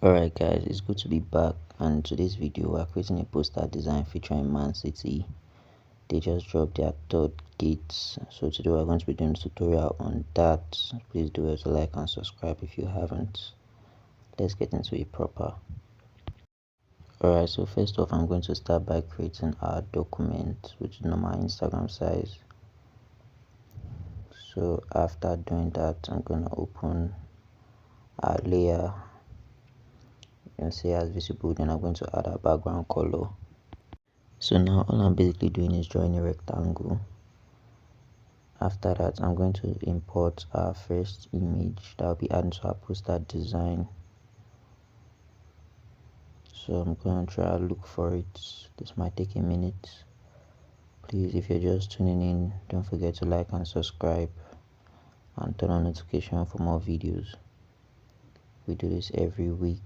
Alright guys, it's good to be back, and today's video we're creating a poster design featuring Man City. They just dropped their third kit, so today we're going to be doing a tutorial on that. Please do well to like and subscribe if you haven't. Let's get into it proper. Alright, so first off I'm going to start by creating our document, which is normal Instagram size. So after doing that, I'm going to open our layer. You can see as visible, then I'm going to add a background color. So now all I'm basically doing is drawing a rectangle. After that, I'm going to import our first image that will be added to our poster design. So I'm going to try to look for it. This might take a minute. Please, if you're just tuning in, don't forget to like and subscribe and turn on notification for more videos. We do this every week.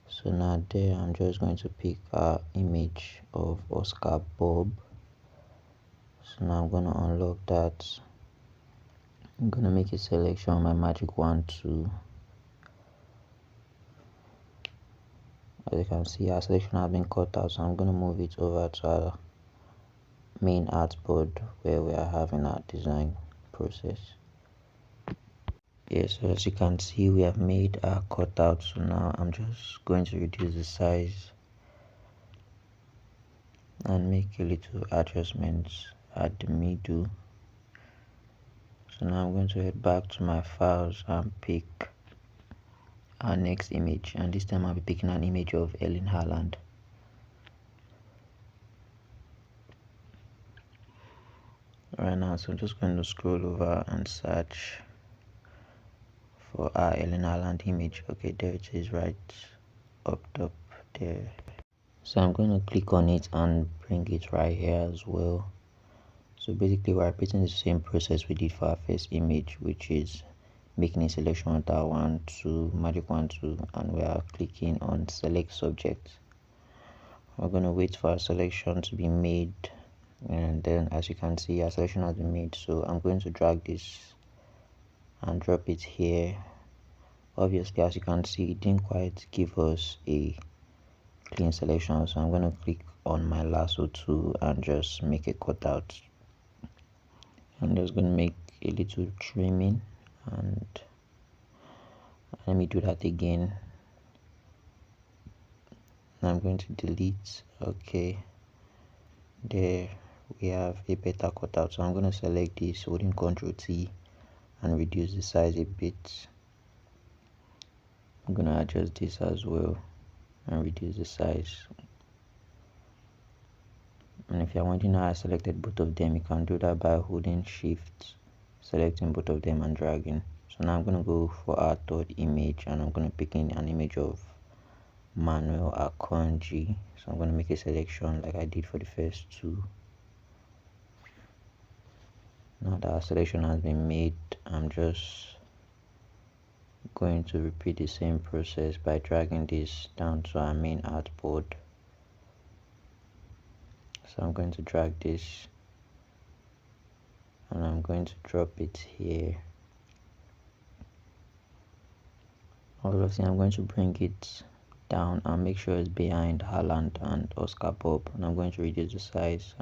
So now there, I'm just going to pick our image of Oscar Bob. So now I'm going to unlock that. I'm going to make a selection on my magic wand too. As you can see, our selection has been cut out, so I'm going to move it over to our main artboard where we are having our design process. Yes, so as you can see, we have made our cutout. So now I'm just going to reduce the size and make a little adjustments at the middle. So now I'm going to head back to my files and pick our next image, and this time I'll be picking an image of Erling Haaland. Right now, so I'm just going to scroll over and search for our Erling Haaland image. Okay, there it is, right up top there. So I'm going to click on it and bring it right here as well. So basically we're repeating the same process we did for our first image, which is making a selection with our wand to magic wand 2, and we are clicking on select subject. We're going to wait for our selection to be made, and then as you can see, our selection has been made. So I'm going to drag this and drop it here. Obviously, as you can see, it didn't quite give us a clean selection, so I'm going to click on my lasso tool and just make a cutout. I'm just going to make a little trimming, and let me do that again. I'm going to delete. Okay, there we have a better cutout. So I'm going to select this, holding Ctrl T, and reduce the size a bit. I'm going to adjust this as well and reduce the size. And if you're wondering how I selected both of them, you can do that by holding Shift, selecting both of them and dragging. So now I'm going to go for our third image, and I'm going to pick in an image of Manuel Akanji. So I'm going to make a selection like I did for the first two. Now that our selection has been made, I'm just going to repeat the same process by dragging this down to our main artboard. So I'm going to drag this and I'm going to drop it here. Obviously I'm going to bring it down and make sure it's behind Haaland and Oscar Bob, and I'm going to reduce the size.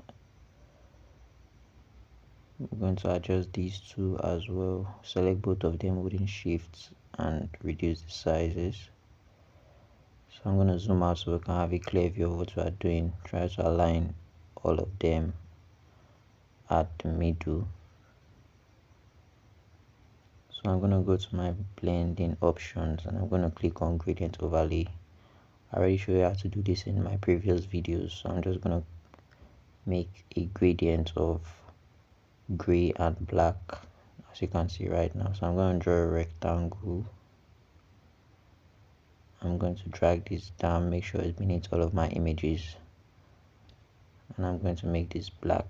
I'm going to adjust these two as well, select both of them holding Shift and reduce the sizes. So I'm going to zoom out so we can have a clear view of what we are doing. Try to align all of them at the middle. So I'm going to go to my blending options and I'm going to click on gradient overlay. I already showed you how to do this in my previous videos, so I'm just going to make a gradient of gray and black, as you can see right now. So I'm going to draw a rectangle. I'm going to drag this down, make sure it's beneath all of my images, and I'm going to make this black.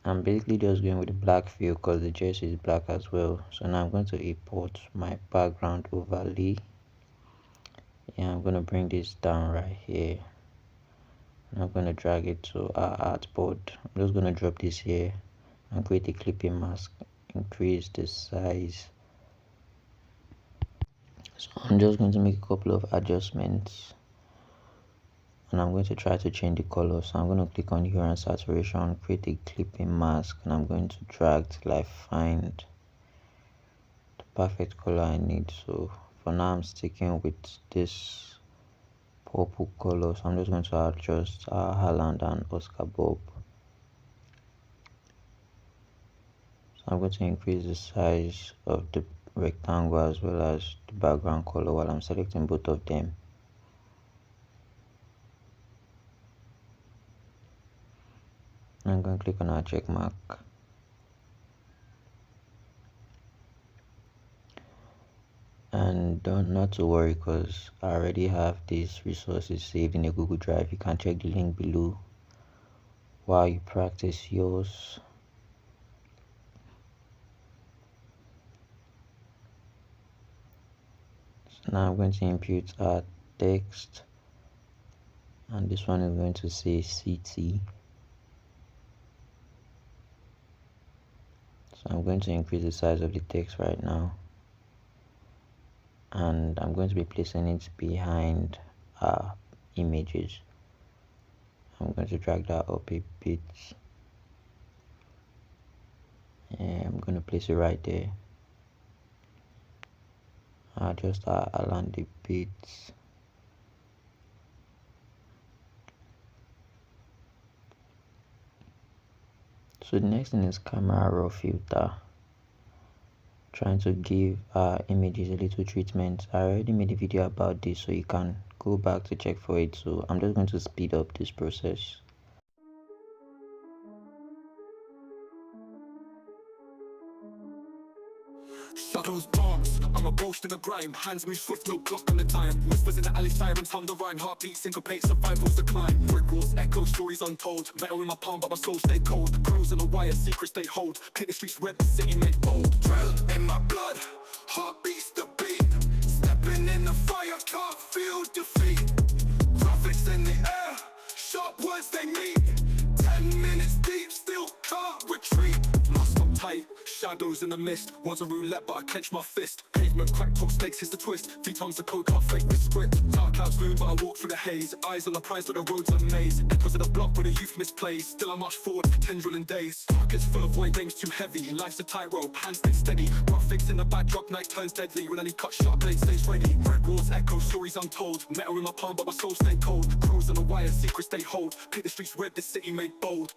I'm basically just going with the black feel because the jersey is black as well. So now I'm going to import my background overlay. Yeah, I'm going to bring this down right here, and I'm going to drag it to our artboard. I'm just going to drop this here and create a clipping mask, increase the size So I'm just going to make a couple of adjustments, and I'm going to try to change the color. So I'm going to click on hue and saturation, create a clipping mask, and I'm going to drag till I find the perfect color I need. So for now I'm sticking with this purple color, so I'm just going to adjust Haaland and Oscar Bob. So I'm going to increase the size of the rectangle as well as the background color while I'm selecting both of them. I'm going to click on our check mark. And not to worry, because I already have these resources saved in a Google Drive. You can check the link below while you practice yours. So now I'm going to input our text, and this one is going to say CT. So I'm going to increase the size of the text right now, and I'm going to be placing it behind our images. I'm going to drag that up a bit, and I'm going to place it right there. Just align the bits. So the next thing is camera raw filter, trying to give our images a little treatment. I already made a video about this, so you can go back to check for it. So I'm just going to speed up this process. Shadows dance, I'm a ghost in the grime. Hands move swift, no clock on the time. Whispers in the alley, sirens hum the rhyme. Heartbeat, syncopate, survival's the climb. Brick walls echo, stories untold. Metal in my palm, but my soul stay cold. Crows on the wire, secrets they hold. Paint the streets red, the city made bold. Drill in my blood, heartbeats the beat. Stepping in the fire, can't feel defeat. Graphics in the air, sharp words they meet. 10 minutes deep, still can't retreat. Mask on tight, shadows in the mist. Was a roulette, but I clench my fist. Pavement crack, talk snakes, here's the twist. 3 times the code, can't fake the script. Dark clouds loom, but I walk through the haze. Eyes on the prize, but the road's a maze. Echoes of the block where the youth misplays. Still I march forward, tendril in days. Pockets full of void, aims too heavy. Life's a tightrope, hands stay steady. Graphics in the backdrop, night turns deadly. When I need cut sharp, blade stays ready. Red walls echo, stories untold. Metal in my palm, but my soul stay cold. Crows on the wire, secrets they hold. Paint the streets red, the city made bold.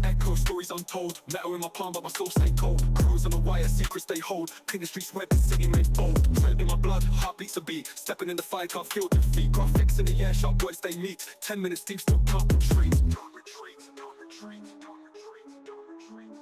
Echo, stories untold. Metal in my palm, but my soul stay cold. Crows on the wire, secrets they hold. Paint the streets red, the city made bold. Tread in my blood, heartbeats a beat. Stepping in the fire, can't feel defeat. Graphics in the air, sharp words they meet. 10 minutes deep, still can't retreat. Can't retreat, can't retreat, can't retreat, can't retreat.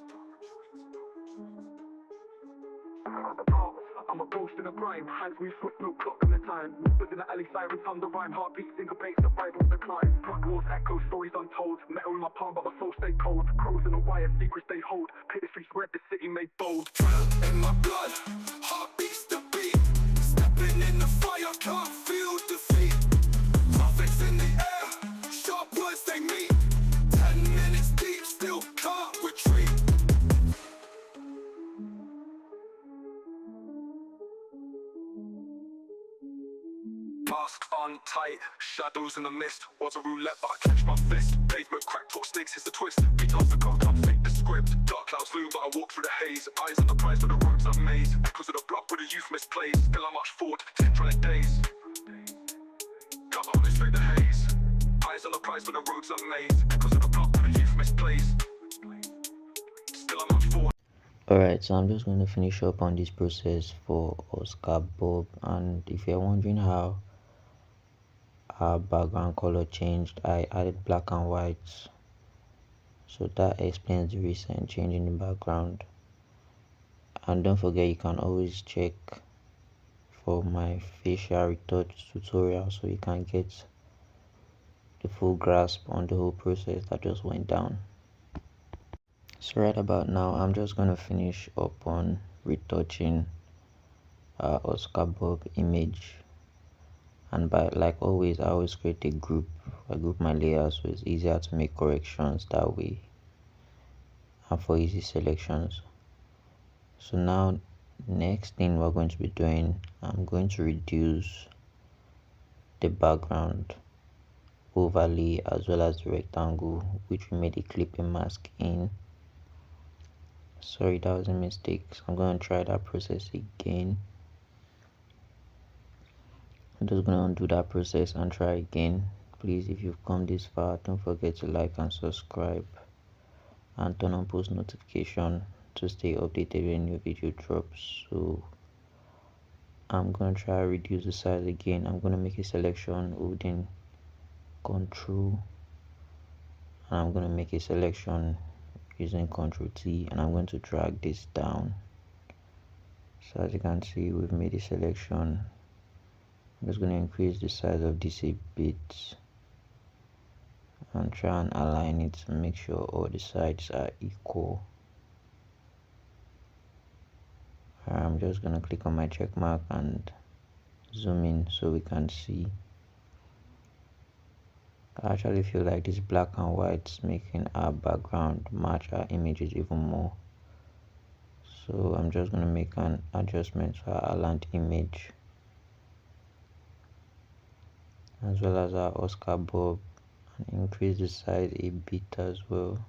I'm a ghost in a grime. Hands move swift, no clock on the time. Whispers in the alley, sirens hum the rhyme. Heartbeat, syncopate, survival's the climb. Blood walls echo, stories untold. Metal in my palm, but my soul stay cold. Crows in the wire, secrets they hold. Paint the streets red, the city made bold. Drill in my blood, heartbeats the beat. Stepping in the fire, can't feel defeat. Graphics in the air, sharp words they meet. 10 minutes deep, still can't retreat. Mask on tight, shadows in the mist. Was a roulette, but I clench my fist. Pavement crack, talk snakes, here's the twist. Beat off the code, can't fake the script. Dark clouds loom, but I walk through the haze. Eyes on the prize, but the road's a maze. Echoes of the block where the youth misplays. Still I march forward, tendril in days. Cover on straight the haze. Eyes on the prize, but the road's a maze. Echoes of the block where the youth misplays. Still I march forward. Alright, so I'm just going to finish up on this process for Oscar Bob, and if you're wondering how our background color changed, I added black and white, so that explains the recent change in the background. And don't forget, you can always check for my facial retouch tutorial so you can get the full grasp on the whole process that just went down. So right about now, I'm just gonna finish up on retouching Oscar Bob image, and by like always, I always create a group. I group my layers so it's easier to make corrections that way and for easy selections. So now, next thing we're going to be doing, I'm going to reduce the background overlay as well as the rectangle which we made a clipping mask in. Sorry, that was a mistake, so I'm going to try that process again. I'm just going to undo that process and try again. Please, if you've come this far, don't forget to like and subscribe and turn on post notification to stay updated when new video drops. So I'm going to try to reduce the size again. I'm going to make a selection holding Control, and I'm going to make a selection using Ctrl T, and I'm going to drag this down. So as you can see, we've made a selection. I'm just going to increase the size of this a bit and try and align it to make sure all the sides are equal. I'm just going to click on my check mark and zoom in so we can see. I actually feel like this black and white is making our background match our images even more. So I'm just going to make an adjustment to our Aland image as well as our Oscar Bob, and increase the size a bit as well.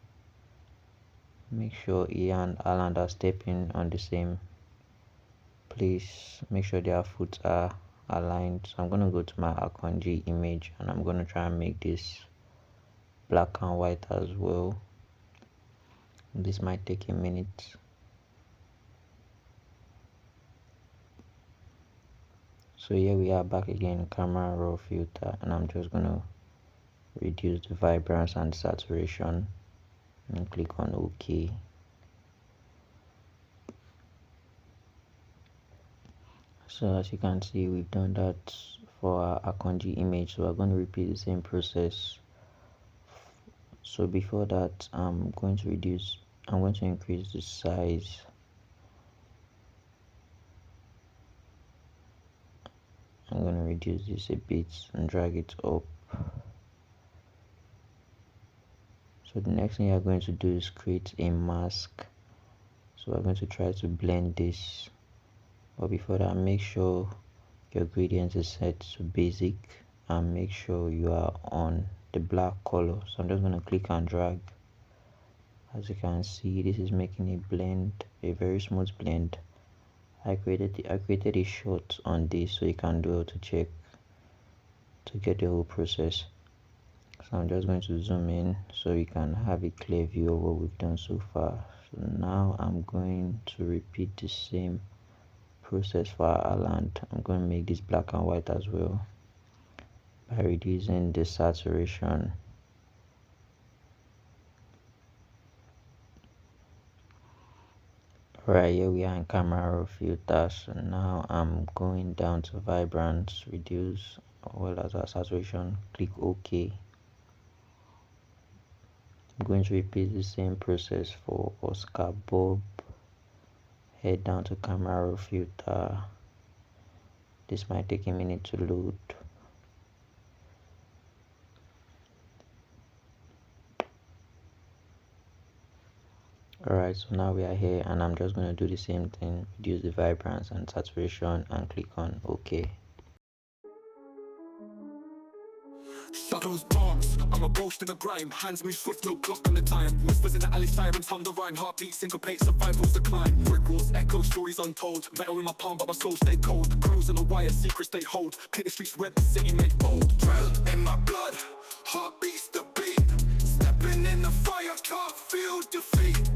Make sure he and Aland are stepping on the same place. Make sure their foot are aligned. So I'm going to go to my Akonji image and I'm going to try and make this black and white as well. This might take a minute. So here we are back again, camera raw filter, and I'm just going to reduce the vibrance and saturation and click on OK. So as you can see, we've done that for our Akonji image, so we're going to repeat the same process. So before that, I'm going to increase the size. I'm going to reduce this a bit and drag it up. So the next thing you're going to do is create a mask. So we're going to try to blend this, but before that, make sure your gradient is set to basic and make sure you are on the black color. So I'm just going to click and drag. As you can see, this is making a blend, a very smooth blend. I created a shot on this so you can do auto check to get the whole process. So I'm just going to zoom in so you can have a clear view of what we've done so far. So now I'm going to repeat the same process for our Aland. I'm going to make this black and white as well by reducing the saturation. Right, here we are in camera raw filter. So now I'm going down to vibrance, reduce, as well as our saturation. Click OK. I'm going to repeat the same process for Oscar Bob. Head down to camera raw filter. This might take a minute to load. Alright, so now we are here and I'm just going to do the same thing, reduce the vibrance and saturation and click on OK. Shadows dance, I'm a ghost in the grime. Hands move swift, no clock on the time. Whispers in the alley, sirens hum the rhyme. Heartbeat, syncopate, survival's decline. Brick walls echo, stories untold. Metal in my palm, but my soul stay cold. Crows in the wire, secrets they hold. Clear the streets red, the city made bold. Drill in my blood, heartbeats the beat. Stepping in the fire, can't feel defeat.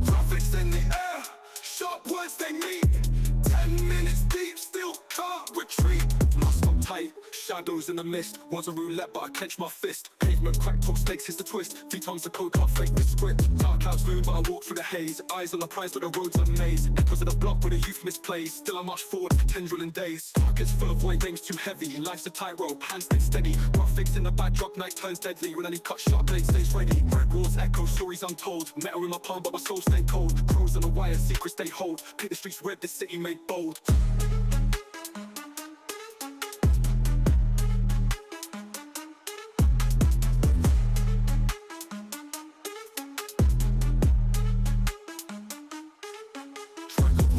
Graphics in the air, sharp words they meet. 10 minutes deep, still can't retreat. Mask on tight, shine shadows in the mist. Was a roulette, but I clenched my fist. Pavement cracked, top stakes, hits the twist. 3 tons of coke, can't fake the script. Dark clouds loom, but I walk through the haze. Eyes on the prize, but the road's a maze. Echoes of the block where the youth misplays. Still I march forward, tendril days. Targets full of void, names too heavy. Life's a tightrope, hands stay steady. Rough fix in the backdrop, night turns deadly. When any cut sharp blade stays ready. Red walls echo, stories untold. Metal in my palm, but my soul stay cold. Crows on the wire, secrets they hold. Paint the streets red, this city made bold.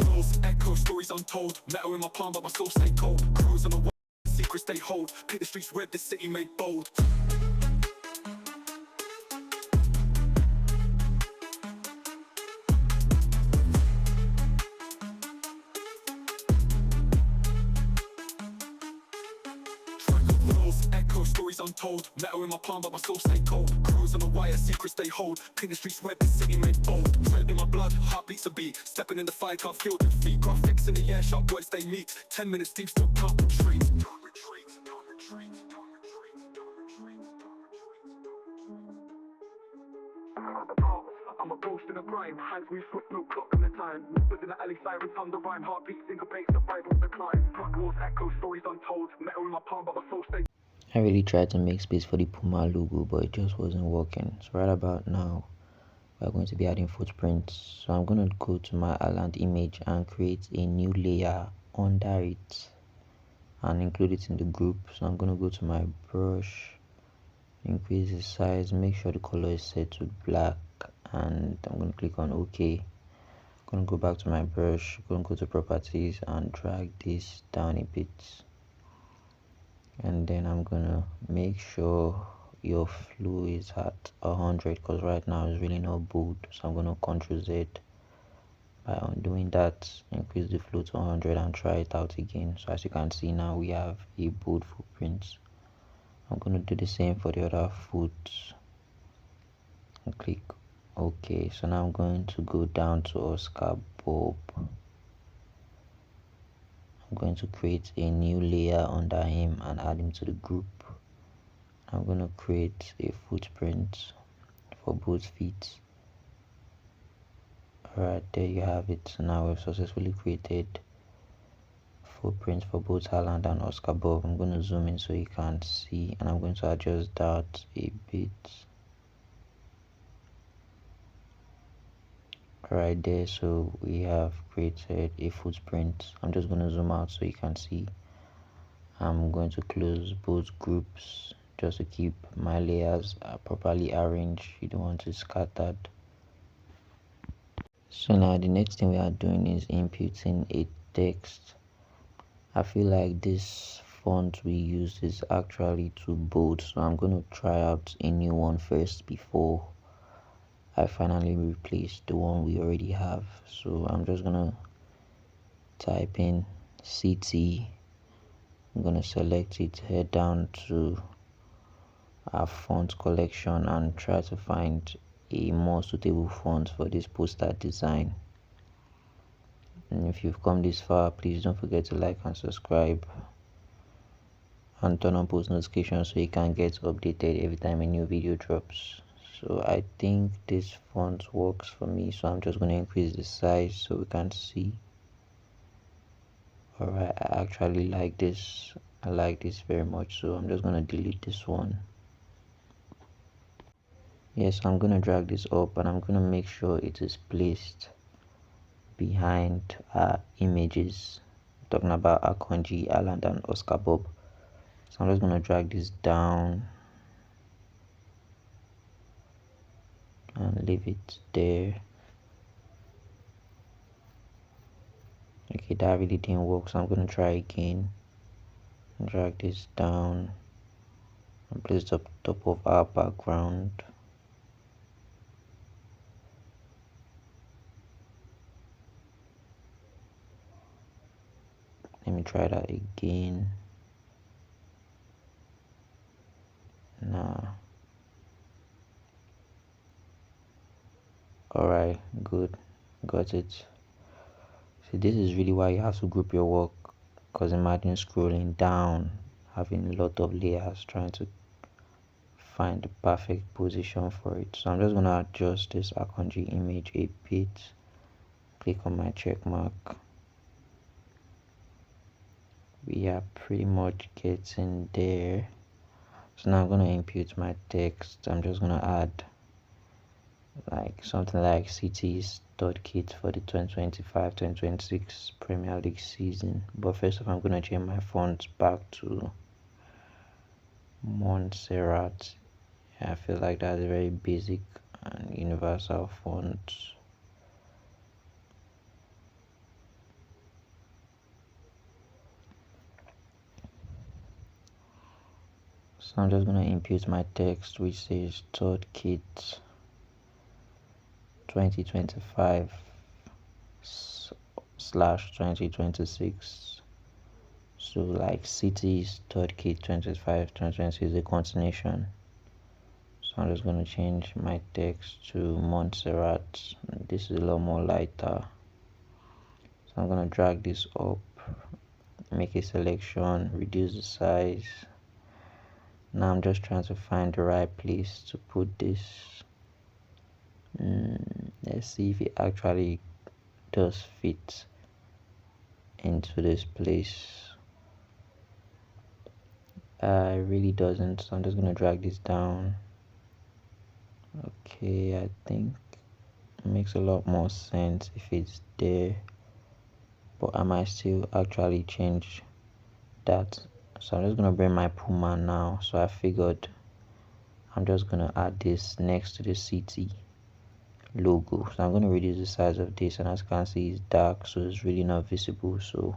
Walls echo, stories untold. Metal in my palm, but my soul stay cold. Crows on the wire, secrets they hold. Paint the streets red, this city made bold. Walls echo, stories untold. Metal in my palm, but my soul stay cold. Crows on the wire, secrets they hold. Paint the streets red, this city made bold. Red in my blood, heart beats a beat. Stepping in the fire, can't feel defeat. Graphics in the air, sharp words they meet. 10 minutes deep, still can't retreat. Can't retreat, can't retreat, can't retreat, can't retreat, can't retreat. I'm a ghost in a grime. Hands move swift, no clock on the time. Whispers in the alley, sirens hum the rhyme. Heartbeat syncopates, the Bible's decline. Blood walls echo, stories untold. Metal in my palm, but my soul stays. I really tried to make space for the Puma logo, but it just wasn't working. So right about now, we're going to be adding footprints. So I'm going to go to my island image and create a new layer under it and include it in the group. So I'm going to go to my brush, increase the size, make sure the color is set to black, and I'm going to click on OK. I'm going to go back to my brush, going to go to properties and drag this down a bit. And then I'm gonna make sure your flow is at 100 because right now it's really not bold. So I'm gonna Ctrl Z. By undoing that, increase the flow to 100 and try it out again. So as you can see now, we have a bold footprint. I'm gonna do the same for the other foot and click OK. So now I'm going to go down to Oscar Bob. I'm going to create a new layer under him and add him to the group. I'm going to create a footprint for both feet. Alright, there you have it. So now we've successfully created footprints for both Haaland and Oscar Bob. I'm going to zoom in so you can see, and I'm going to adjust that a bit. Right there, so we have created a footprint. I'm just going to zoom out so you can see. I'm going to close both groups just to keep my layers properly arranged. You don't want it scattered. So now the next thing we are doing is inputting a text. I feel like this font we use is actually too bold, so I'm going to try out a new one first before I finally replace the one we already have. So I'm just gonna type in CT. I'm gonna select it, head down to our font collection and try to find a more suitable font for this poster design. And if you've come this far, please don't forget to like and subscribe and turn on post notifications so you can get updated every time a new video drops. So I think this font works for me, so I'm just going to increase the size so we can see. Alright, I actually like this. I like this very much, so I'm just going to delete this one. Yes, I'm going to drag this up and I'm going to make sure it is placed behind our images. I'm talking about Akonji, Haaland and Oscar Bob. So I'm just going to drag this down and leave it there. Okay, that really didn't work, so I'm going to try again. Drag this down and place it up top of our background. Let me try that again. Nah. Alright, good. Got it. So this is really why you have to group your work, because imagine scrolling down having a lot of layers, trying to find the perfect position for it. So I'm just gonna adjust this Akonji image a bit. Click on my check mark. We are pretty much getting there. So now I'm gonna input my text. I'm just gonna add like something like City's third kit for the 2025-2026 Premier League season. But first of all, I'm gonna change my font back to Montserrat. I feel like that's a very basic and universal font. So I'm just gonna input my text which says third kit 2025 slash 2026. So like City's third kit 2025-2026 is a continuation. So I'm just gonna change my text to Montserrat. This is a lot more lighter. So I'm gonna drag this up, make a selection, reduce the size. Now I'm just trying to find the right place to put this. Let's see if it actually does fit into this place. It really doesn't, so I'm just gonna drag this down. Okay, I think it makes a lot more sense if it's there, but I might still actually change that. So I'm just gonna bring my Puma now. So I figured I'm just gonna add this next to the city logo. So I'm gonna reduce the size of this, and as you can see, it's dark, so it's really not visible. So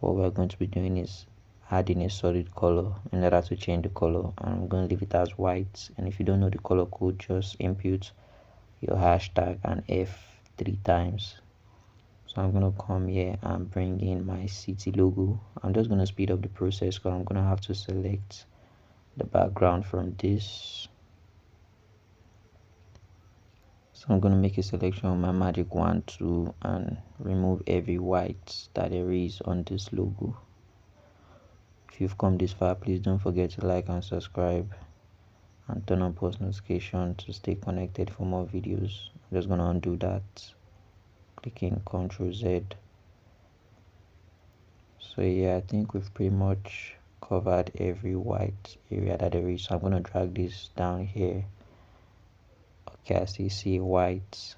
what we're going to be doing is adding a solid color in order to change the color, and I'm going to leave it as white. And if you don't know the color code, just input your hashtag and F 3 times. So I'm going to come here and bring in my city logo. I'm just going to speed up the process because I'm going to have to select the background from this. So I'm going to make a selection of my magic wand tool and remove every white that there is on this logo. If you've come this far, please don't forget to like and subscribe and turn on post notification to stay connected for more videos. I'm just gonna undo that, clicking Ctrl Z. So yeah, I think we've pretty much covered every white area that there is. So I'm gonna drag this down here. Okay, I still see white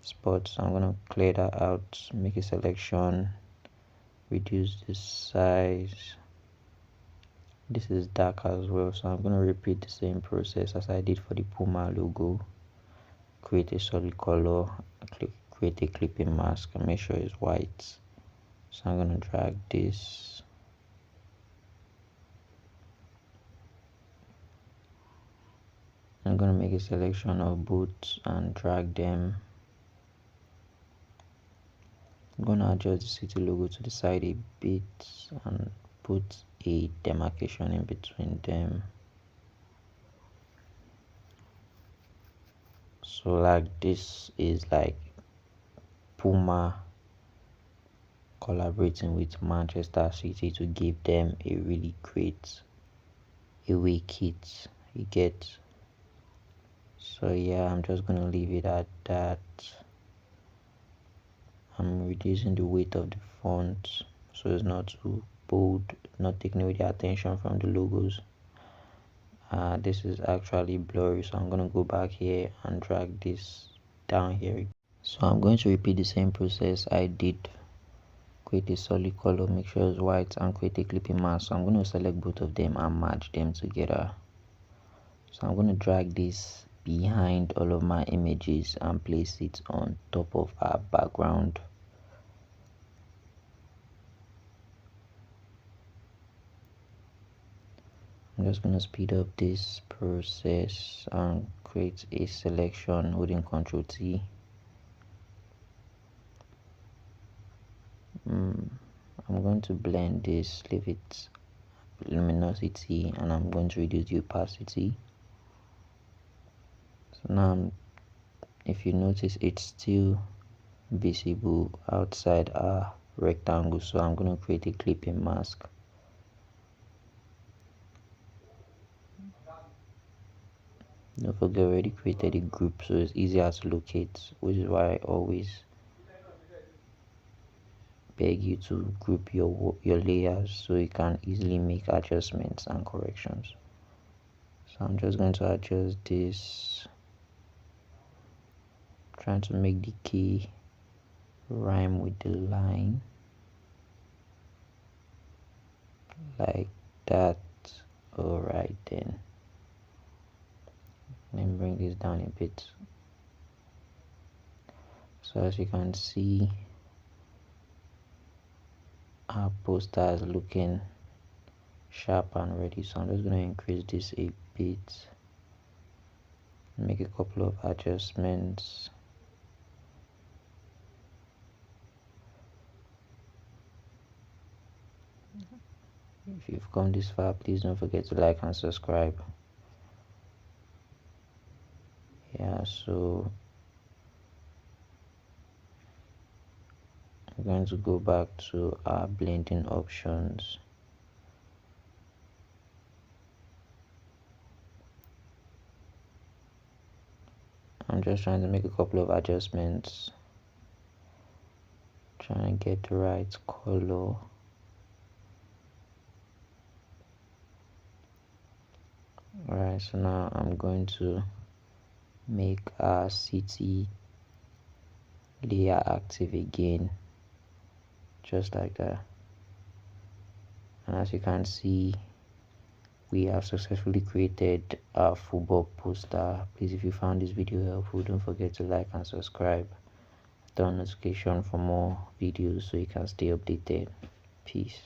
spots. So I'm gonna clear that out, make a selection, reduce the size. This is dark as well, so I'm going to repeat the same process as I did for the Puma logo. Create a solid color, create a clipping mask and make sure it's white. So I'm going to drag this. I'm going to make a selection of both and drag them. I'm going to adjust the city logo to the side a bit and put a demarcation in between them. So like this is like Puma collaborating with Manchester City to give them a really great away kit, you get. So yeah, I'm just gonna leave it at that. I'm reducing the weight of the font so it's not too bold, not taking away the attention from the logos. This is actually blurry, so I'm gonna go back here and drag this down here. So I'm going to repeat the same process I did. Create a solid color, make sure it's white, and create a clipping mask. So I'm going to select both of them and merge them together. So I'm going to drag this behind all of my images and place it on top of our background. I'm just going to speed up this process and create a selection holding Ctrl T. I'm going to blend this, leave it luminosity, and I'm going to reduce the opacity. So now if you notice, it's still visible outside our rectangle, so I'm going to create a clipping mask. Don't forget, we already created a group, so it's easier to locate, which is why I always beg you to group your layers so you can easily make adjustments and corrections. So I'm just going to adjust this, trying to make the key rhyme with the line like that. Alright then, let me bring this down a bit. So as you can see, our poster is looking sharp and ready. So I'm just going to increase this a bit, make a couple of adjustments. If you've come this far, please don't forget to like and subscribe. Yeah, so I'm going to go back to our blending options. I'm just trying to make a couple of adjustments, trying to get the right color. Alright, so now I'm going to make our city layer active again, just like that. And as you can see, we have successfully created a football poster. Please, if you found this video helpful, don't forget to like and subscribe, turn on notification for more videos so you can stay updated. Peace.